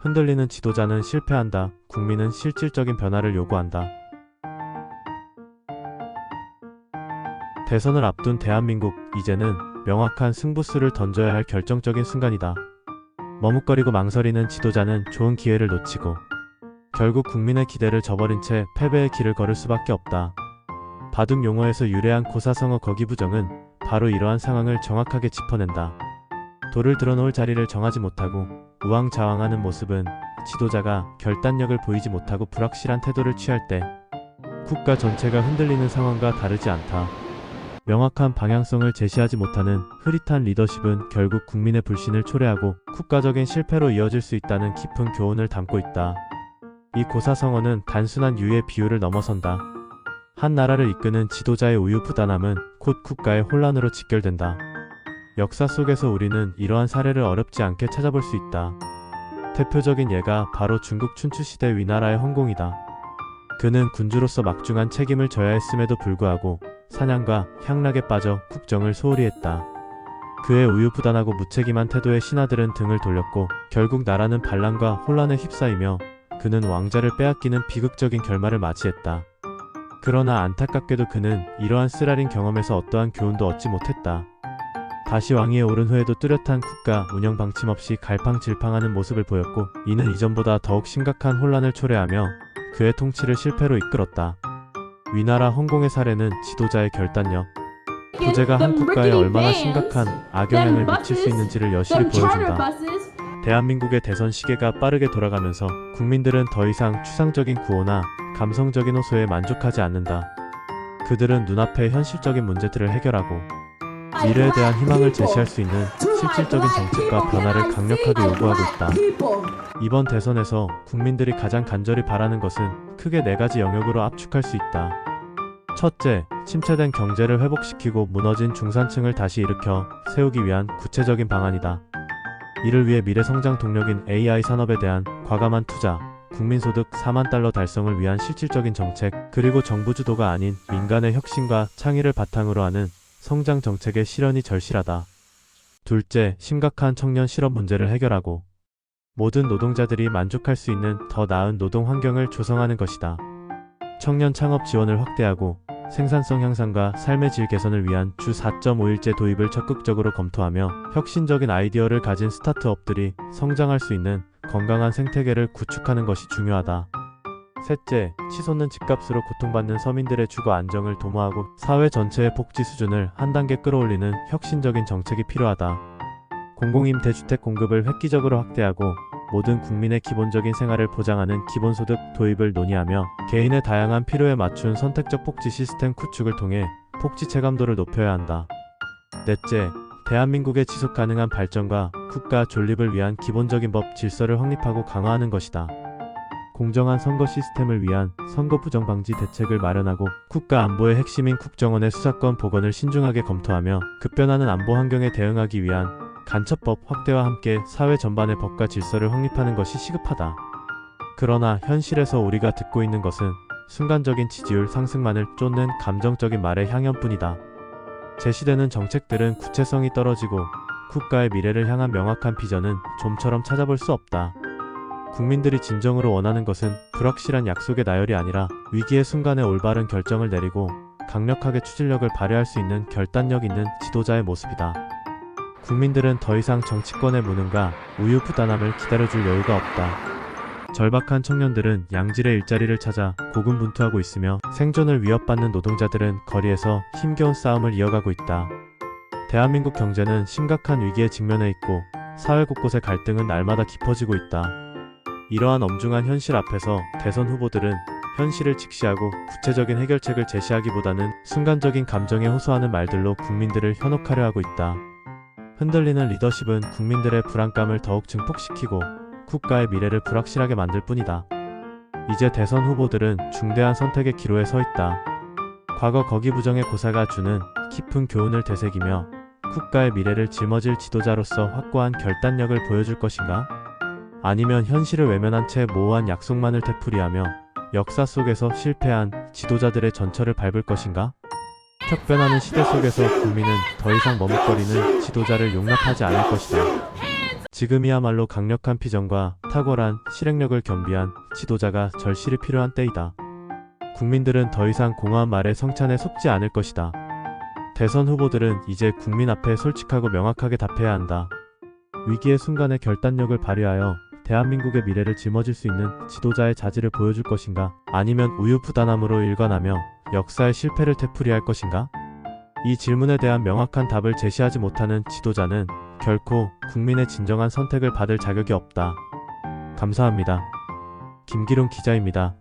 흔들리는 지도자는 실패한다. 국민은 실질적인 변화를 요구한다. 대선을 앞둔 대한민국, 이제는 명확한 승부수를 던져야 할 결정적인 순간이다. 머뭇거리고 망설이는 지도자는 좋은 기회를 놓치고 결국 국민의 기대를 저버린 채 패배의 길을 걸을 수밖에 없다. 바둑 용어에서 유래한 고사성어 거기부정은 바로 이러한 상황을 정확하게 짚어낸다. 돌을 들어놓을 자리를 정하지 못하고 우왕좌왕하는 모습은 지도자가 결단력을 보이지 못하고 불확실한 태도를 취할 때 국가 전체가 흔들리는 상황과 다르지 않다. 명확한 방향성을 제시하지 못하는 흐릿한 리더십은 결국 국민의 불신을 초래하고 국가적인 실패로 이어질 수 있다는 깊은 교훈을 담고 있다. 이 고사성어는 단순한 유의 비유를 넘어선다. 한 나라를 이끄는 지도자의 우유부단함은 곧 국가의 혼란으로 직결된다. 역사 속에서 우리는 이러한 사례를 어렵지 않게 찾아볼 수 있다. 대표적인 예가 바로 중국 춘추시대 위나라의 황공이다. 그는 군주로서 막중한 책임을 져야 했음에도 불구하고 사냥과 향락에 빠져 국정을 소홀히 했다. 그의 우유부단하고 무책임한 태도에 신하들은 등을 돌렸고 결국 나라는 반란과 혼란에 휩싸이며 그는 왕자를 빼앗기는 비극적인 결말을 맞이했다. 그러나 안타깝게도 그는 이러한 쓰라린 경험에서 어떠한 교훈도 얻지 못했다. 다시 왕위에 오른 후에도 뚜렷한 국가 운영 방침 없이 갈팡질팡하는 모습을 보였고 이는 이전보다 더욱 심각한 혼란을 초래하며 그의 통치를 실패로 이끌었다. 위나라 황공의 사례는 지도자의 결단력, 부재가 한 국가에 얼마나 심각한 악영향을 미칠 수 있는지를 여실히 보여준다. 대한민국의 대선 시계가 빠르게 돌아가면서 국민들은 더 이상 추상적인 구호나 감성적인 호소에 만족하지 않는다. 그들은 눈앞의 현실적인 문제들을 해결하고 미래에 대한 희망을 제시할 수 있는 실질적인 정책과 변화를 강력하게 요구하고 있다. 이번 대선에서 국민들이 가장 간절히 바라는 것은 크게 4가지 영역으로 압축할 수 있다. 첫째, 침체된 경제를 회복시키고 무너진 중산층을 다시 일으켜 세우기 위한 구체적인 방안이다. 이를 위해 미래성장 동력인 AI 산업에 대한 과감한 투자, 국민소득 4만 달러 달성을 위한 실질적인 정책, 그리고 정부 주도가 아닌 민간의 혁신과 창의를 바탕으로 하는 성장 정책의 실현이 절실하다. 둘째, 심각한 청년 실업 문제를 해결하고 모든 노동자들이 만족할 수 있는 더 나은 노동 환경을 조성하는 것이다. 청년 창업 지원을 확대하고 생산성 향상과 삶의 질 개선을 위한 주 4.5일제 도입을 적극적으로 검토하며 혁신적인 아이디어를 가진 스타트업들이 성장할 수 있는 건강한 생태계를 구축하는 것이 중요하다. 셋째, 치솟는 집값으로 고통받는 서민들의 주거 안정을 도모하고 사회 전체의 복지 수준을 한 단계 끌어올리는 혁신적인 정책이 필요하다. 공공임대 주택 공급을 획기적으로 확대하고 모든 국민의 기본적인 생활을 보장하는 기본소득 도입을 논의하며 개인의 다양한 필요에 맞춘 선택적 복지 시스템 구축을 통해 복지 체감도를 높여야 한다. 넷째, 대한민국의 지속가능한 발전과 국가 존립을 위한 기본적인 법 질서를 확립하고 강화하는 것이다. 공정한 선거 시스템을 위한 선거 부정 방지 대책을 마련하고 국가 안보의 핵심인 국정원의 수사권 복원을 신중하게 검토하며 급변하는 안보 환경에 대응하기 위한 간첩법 확대와 함께 사회 전반의 법과 질서를 확립하는 것이 시급하다. 그러나 현실에서 우리가 듣고 있는 것은 순간적인 지지율 상승만을 쫓는 감정적인 말의 향연뿐이다. 제시되는 정책들은 구체성이 떨어지고 국가의 미래를 향한 명확한 비전은 좀처럼 찾아볼 수 없다. 국민들이 진정으로 원하는 것은 불확실한 약속의 나열이 아니라 위기의 순간에 올바른 결정을 내리고 강력하게 추진력을 발휘할 수 있는 결단력 있는 지도자의 모습이다. 국민들은 더 이상 정치권의 무능과 우유부단함을 기다려줄 여유가 없다. 절박한 청년들은 양질의 일자리를 찾아 고군분투하고 있으며 생존을 위협받는 노동자들은 거리에서 힘겨운 싸움을 이어가고 있다. 대한민국 경제는 심각한 위기에 직면해 있고 사회 곳곳의 갈등은 날마다 깊어지고 있다. 이러한 엄중한 현실 앞에서 대선 후보들은 현실을 직시하고 구체적인 해결책을 제시하기보다는 순간적인 감정에 호소하는 말들로 국민들을 현혹하려 하고 있다. 흔들리는 리더십은 국민들의 불안감을 더욱 증폭시키고 국가의 미래를 불확실하게 만들 뿐이다. 이제 대선 후보들은 중대한 선택의 기로에 서 있다. 과거 거기부정의 고사가 주는 깊은 교훈을 되새기며 국가의 미래를 짊어질 지도자로서 확고한 결단력을 보여줄 것인가? 아니면 현실을 외면한 채 모호한 약속만을 되풀이하며 역사 속에서 실패한 지도자들의 전철을 밟을 것인가? 격변하는 시대 속에서 국민은 더 이상 머뭇거리는 지도자를 용납하지 않을 것이다. 지금이야말로 강력한 비전과 탁월한 실행력을 겸비한 지도자가 절실히 필요한 때이다. 국민들은 더 이상 공허한 말에 성찬에 속지 않을 것이다. 대선 후보들은 이제 국민 앞에 솔직하고 명확하게 답해야 한다. 위기의 순간에 결단력을 발휘하여 대한민국의 미래를 짊어질 수 있는 지도자의 자질을 보여줄 것인가? 아니면 우유부단함으로 일관하며 역사의 실패를 되풀이할 것인가? 이 질문에 대한 명확한 답을 제시하지 못하는 지도자는 결코 국민의 진정한 선택을 받을 자격이 없다. 감사합니다. 김기룡 기자입니다.